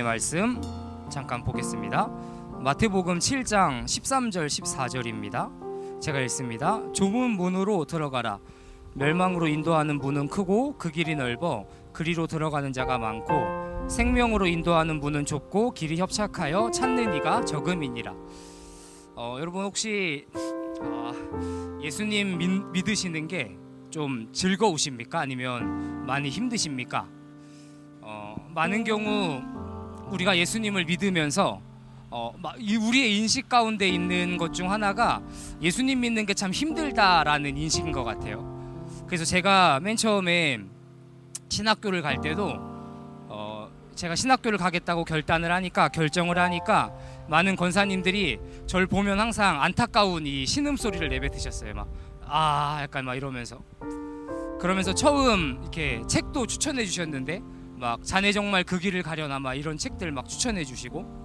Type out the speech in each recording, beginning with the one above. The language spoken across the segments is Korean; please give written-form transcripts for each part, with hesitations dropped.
말씀 잠깐 보겠습니다. 마태복음 7장 13절 14절입니다. 제가 읽습니다. 좁은 문으로 들어가라. 멸망으로 인도하는 문은 크고 그 길이 넓어 그리로 들어가는 자가 많고 생명으로 인도하는 문은 좁고 길이 협착하여 찾는 이가 적음이니라. 여러분 혹시 예수님 믿으시는 게 좀 즐거우십니까? 아니면 많이 힘드십니까? 많은 경우 우리가 예수님을 믿으면서 우리의 인식 가운데 있는 것 중 하나가 예수님 믿는 게 참 힘들다라는 인식인 것 같아요. 그래서 제가 맨 처음에 신학교를 갈 때도 제가 신학교를 가겠다고 결정을 하니까 많은 권사님들이 저를 보면 항상 안타까운 이 신음소리를 내뱉으셨어요. 약간 이러면서 그러면서 처음 이렇게 책도 추천해 주셨는데 자네 정말 그 길을 가려나 이런 책들 추천해 주시고,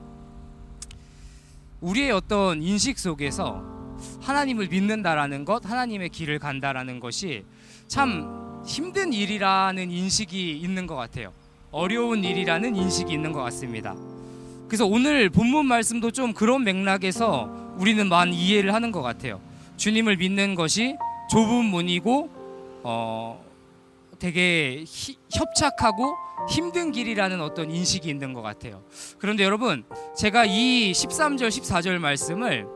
우리의 어떤 인식 속에서 하나님을 믿는다라는 것, 하나님의 길을 간다라는 것이 참 힘든 일이라는 인식이 있는 것 같아요. 어려운 일이라는 인식이 있는 것 같습니다. 그래서 오늘 본문 말씀도 좀 그런 맥락에서 우리는 많이 이해를 하는 것 같아요. 주님을 믿는 것이 좁은 문이고 되게 협착하고 힘든 길이라는 어떤 인식이 있는 것 같아요. 그런데 여러분, 제가 이 13절 14절 말씀을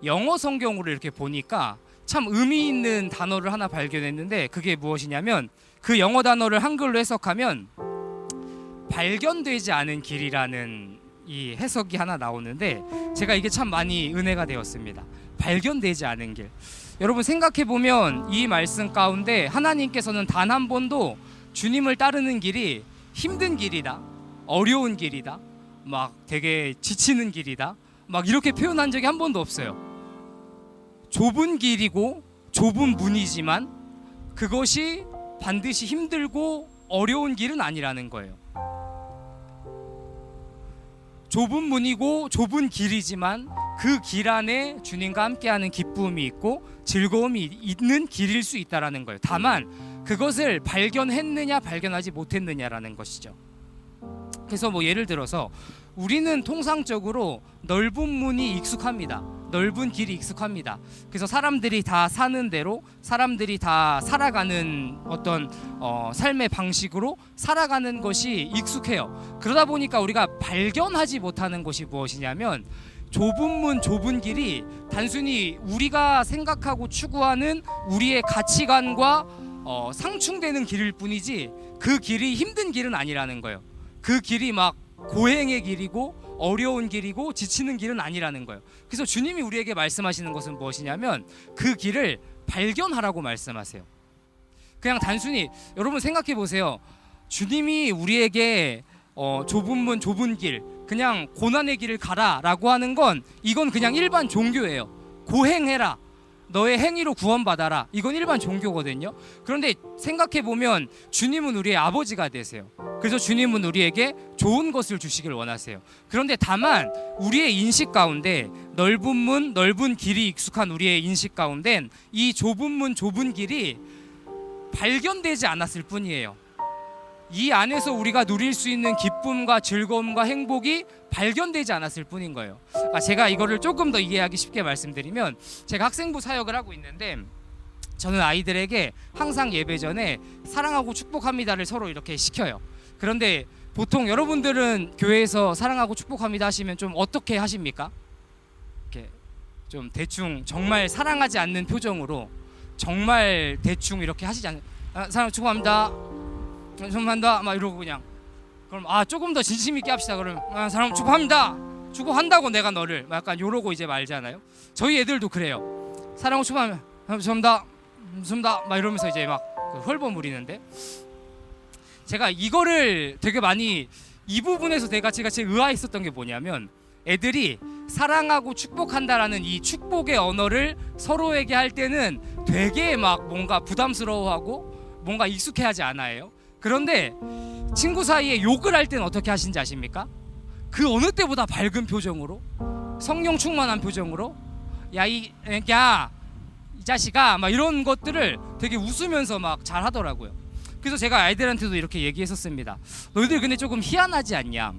영어 성경으로 이렇게 보니까 참 의미 있는 단어를 하나 발견했는데, 그게 무엇이냐면 그 영어 단어를 한글로 해석하면 발견되지 않은 길이라는 이 해석이 하나 나오는데, 제가 이게 참 많이 은혜가 되었습니다. 발견되지 않은 길. 여러분 생각해보면 이 말씀 가운데 하나님께서는 단 한 번도 주님을 따르는 길이 힘든 길이다, 어려운 길이다, 되게 지치는 길이다 이렇게 표현한 적이 한 번도 없어요. 좁은 길이고 좁은 문이지만 그것이 반드시 힘들고 어려운 길은 아니라는 거예요. 좁은 문이고 좁은 길이지만 그 길 안에 주님과 함께하는 기쁨이 있고 즐거움이 있는 길일 수 있다라는 거예요. 다만 그것을 발견했느냐 발견하지 못했느냐라는 것이죠. 그래서 예를 들어서 우리는 통상적으로 넓은 문이 익숙합니다. 넓은 길이 익숙합니다. 그래서 사람들이 다 사는 대로, 사람들이 다 살아가는 어떤 삶의 방식으로 살아가는 것이 익숙해요. 그러다 보니까 우리가 발견하지 못하는 것이 무엇이냐면, 좁은 문, 좁은 길이 단순히 우리가 생각하고 추구하는 우리의 가치관과 상충되는 길일 뿐이지 그 길이 힘든 길은 아니라는 거예요. 그 길이 고행의 길이고 어려운 길이고 지치는 길은 아니라는 거예요. 그래서 주님이 우리에게 말씀하시는 것은 무엇이냐면 그 길을 발견하라고 말씀하세요. 그냥 단순히 여러분 생각해 보세요. 주님이 우리에게 좁은 문, 좁은 길, 그냥 고난의 길을 가라라고 하는 건 이건 그냥 일반 종교예요. 고행해라, 너의 행위로 구원받아라, 이건 일반 종교거든요. 그런데 생각해보면 주님은 우리의 아버지가 되세요. 그래서 주님은 우리에게 좋은 것을 주시길 원하세요. 그런데 다만 우리의 인식 가운데 넓은 문, 넓은 길이 익숙한 우리의 인식 가운데 이 좁은 문, 좁은 길이 발견되지 않았을 뿐이에요. 이 안에서 우리가 누릴 수 있는 기쁨과 즐거움과 행복이 발견되지 않았을 뿐인 거예요. 제가 이거를 조금 더 이해하기 쉽게 말씀드리면, 제가 학생부 사역을 하고 있는데 저는 아이들에게 항상 예배 전에 사랑하고 축복합니다를 서로 이렇게 시켜요. 그런데 보통 여러분들은 교회에서 사랑하고 축복합니다 하시면 좀 어떻게 하십니까? 이렇게 좀 대충 정말 사랑하지 않는 표정으로 정말 대충 이렇게 하시지 않나요? 사랑 축복합니다, 감사합니다 이러고 그냥, 그럼 조금 더 진심 있게 합시다. 그럼 사랑 축복합니다, 축복한다고 내가 너를 약간 요러고 이제 말잖아요. 저희 애들도 그래요. 사랑하고 축복합니다, 감사합니다, 감사합니다 이러면서 이제 헐버무리는데, 제가 이거를 되게 많이 이 부분에서 제가 제일 의아했었던 게 뭐냐면, 애들이 사랑하고 축복한다라는 이 축복의 언어를 서로에게 할 때는 되게 뭔가 부담스러워하고 뭔가 익숙해하지 않아요. 그런데 친구 사이에 욕을 할 때는 어떻게 하시는지 아십니까? 그 어느 때보다 밝은 표정으로, 성령 충만한 표정으로, 이 자식아 이런 것들을 되게 웃으면서 잘 하더라고요. 그래서 제가 아이들한테도 이렇게 얘기했었습니다. 너희들 근데 조금 희한하지 않냐?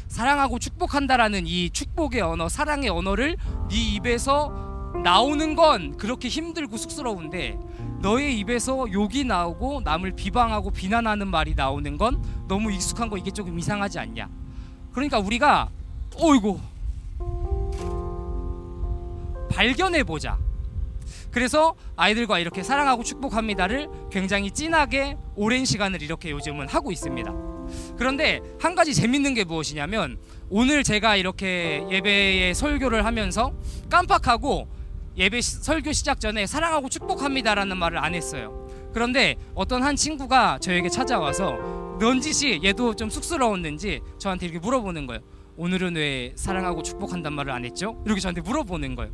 사랑하고 축복한다라는 이 축복의 언어, 사랑의 언어를 네 입에서 나오는 건 그렇게 힘들고 쑥스러운데 너의 입에서 욕이 나오고 남을 비방하고 비난하는 말이 나오는 건 너무 익숙한 거, 이게 조금 이상하지 않냐. 그러니까 우리가 어이구 발견해보자. 그래서 아이들과 이렇게 사랑하고 축복합니다를 굉장히 진하게 오랜 시간을 이렇게 요즘은 하고 있습니다. 그런데 한 가지 재밌는 게 무엇이냐면, 오늘 제가 이렇게 예배에 설교를 하면서 깜빡하고 예배 설교 시작 전에 사랑하고 축복합니다라는 말을 안 했어요. 그런데 어떤 한 친구가 저에게 찾아와서 넌지시 얘도 좀 쑥스러웠는지 저한테 이렇게 물어보는 거예요. 오늘은 왜 사랑하고 축복한단 말을 안 했죠? 이렇게 저한테 물어보는 거예요.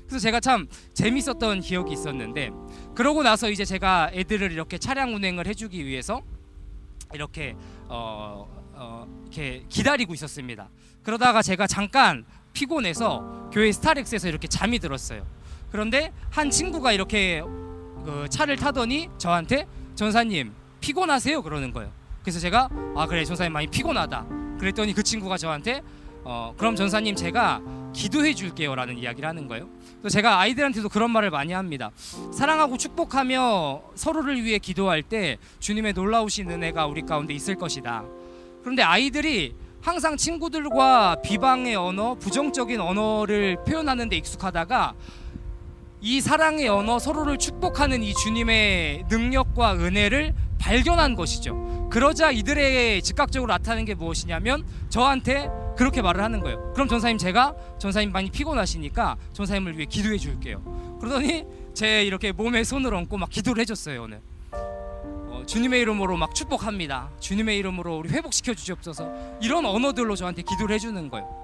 그래서 제가 참 재밌었던 기억이 있었는데, 그러고 나서 이제 제가 애들을 이렇게 차량 운행을 해주기 위해서 이렇게 이렇게 기다리고 있었습니다. 그러다가 제가 잠깐 피곤해서 교회 스타렉스에서 이렇게 잠이 들었어요. 그런데 한 친구가 이렇게 그 차를 타더니 저한테 전사님 피곤하세요? 그러는 거예요. 그래서 제가 그래 전사님 많이 피곤하다 그랬더니 그 친구가 저한테 그럼 전사님 제가 기도해 줄게요 라는 이야기를 하는 거예요. 그래서 제가 아이들한테도 그런 말을 많이 합니다. 사랑하고 축복하며 서로를 위해 기도할 때 주님의 놀라우신 은혜가 우리 가운데 있을 것이다. 그런데 아이들이 항상 친구들과 비방의 언어, 부정적인 언어를 표현하는 데 익숙하다가 이 사랑의 언어, 서로를 축복하는 이 주님의 능력과 은혜를 발견한 것이죠. 그러자 이들의 즉각적으로 나타나는 게 무엇이냐면 저한테 그렇게 말을 하는 거예요. 그럼 전사님 제가 전사님 많이 피곤하시니까 전사님을 위해 기도해 줄게요. 그러더니 제 이렇게 몸에 손을 얹고 막 기도를 해줬어요. 오늘 주님의 이름으로 막 축복합니다. 주님의 이름으로 우리 회복시켜 주시옵소서. 이런 언어들로 저한테 기도를 해주는 거예요.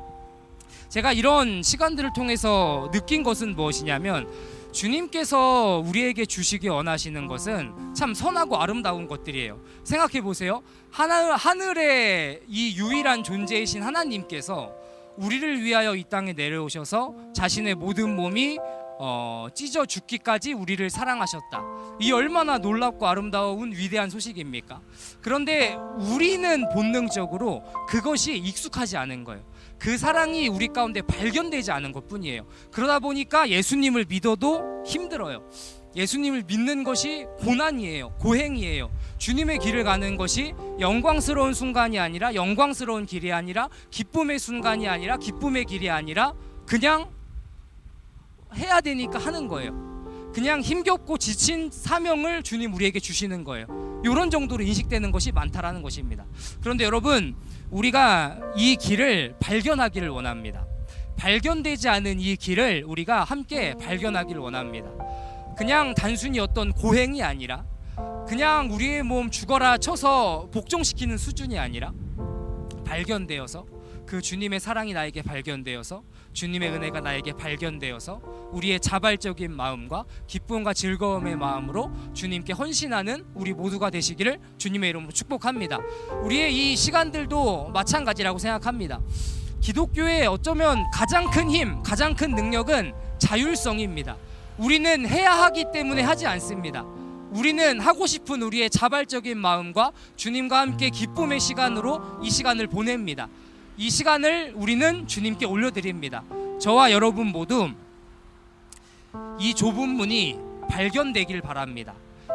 제가 이런 시간들을 통해서 느낀 것은 무엇이냐면, 주님께서 우리에게 주시기 원하시는 것은 참 선하고 아름다운 것들이에요. 생각해 보세요. 하늘의 이 유일한 존재이신 하나님께서 우리를 위하여 이 땅에 내려오셔서 자신의 모든 몸이 찢어 죽기까지 우리를 사랑하셨다. 이 얼마나 놀랍고 아름다운 위대한 소식입니까? 그런데 우리는 본능적으로 그것이 익숙하지 않은 거예요. 그 사랑이 우리 가운데 발견되지 않은 것뿐이에요. 그러다 보니까 예수님을 믿어도 힘들어요. 예수님을 믿는 것이 고난이에요. 고행이에요. 주님의 길을 가는 것이 영광스러운 순간이 아니라, 영광스러운 길이 아니라, 기쁨의 순간이 아니라, 기쁨의 길이 아니라 그냥 해야 되니까 하는 거예요. 그냥 힘겹고 지친 사명을 주님 우리에게 주시는 거예요. 이런 정도로 인식되는 것이 많다라는 것입니다. 그런데 여러분, 우리가 이 길을 발견하기를 원합니다. 발견되지 않은 이 길을 우리가 함께 발견하기를 원합니다. 그냥 단순히 어떤 고행이 아니라, 그냥 우리의 몸 죽어라 쳐서 복종시키는 수준이 아니라, 발견되어서 그 주님의 사랑이 나에게 발견되어서, 주님의 은혜가 나에게 발견되어서 우리의 자발적인 마음과 기쁨과 즐거움의 마음으로 주님께 헌신하는 우리 모두가 되시기를 주님의 이름으로 축복합니다. 우리의 이 시간들도 마찬가지라고 생각합니다. 기독교의 어쩌면 가장 큰 힘, 가장 큰 능력은 자율성입니다. 우리는 해야 하기 때문에 하지 않습니다. 우리는 하고 싶은 우리의 자발적인 마음과 주님과 함께 기쁨의 시간으로 이 시간을 보냅니다. 이 시간을 우리는 주님께 올려드립니다. 저와 여러분 모두 이 좁은 문이 발견되길 바랍니다.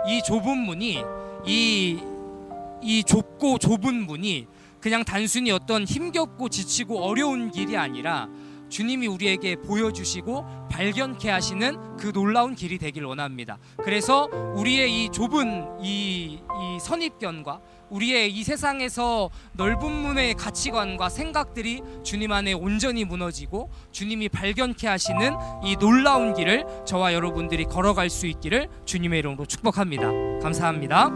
이 좁은 문이, 이 좁고 좁은 문이 그냥 단순히 어떤 힘겹고 지치고 어려운 길이 아니라 주님이 우리에게 보여주시고 발견케 하시는 그 놀라운 길이 되길 원합니다. 그래서 우리의 이 좁은 이 선입견과 우리의 이 세상에서 넓은 문의 가치관과 생각들이 주님 안에 온전히 무너지고 주님이 발견케 하시는 이 놀라운 길을 저와 여러분들이 걸어갈 수 있기를 주님의 이름으로 축복합니다. 감사합니다.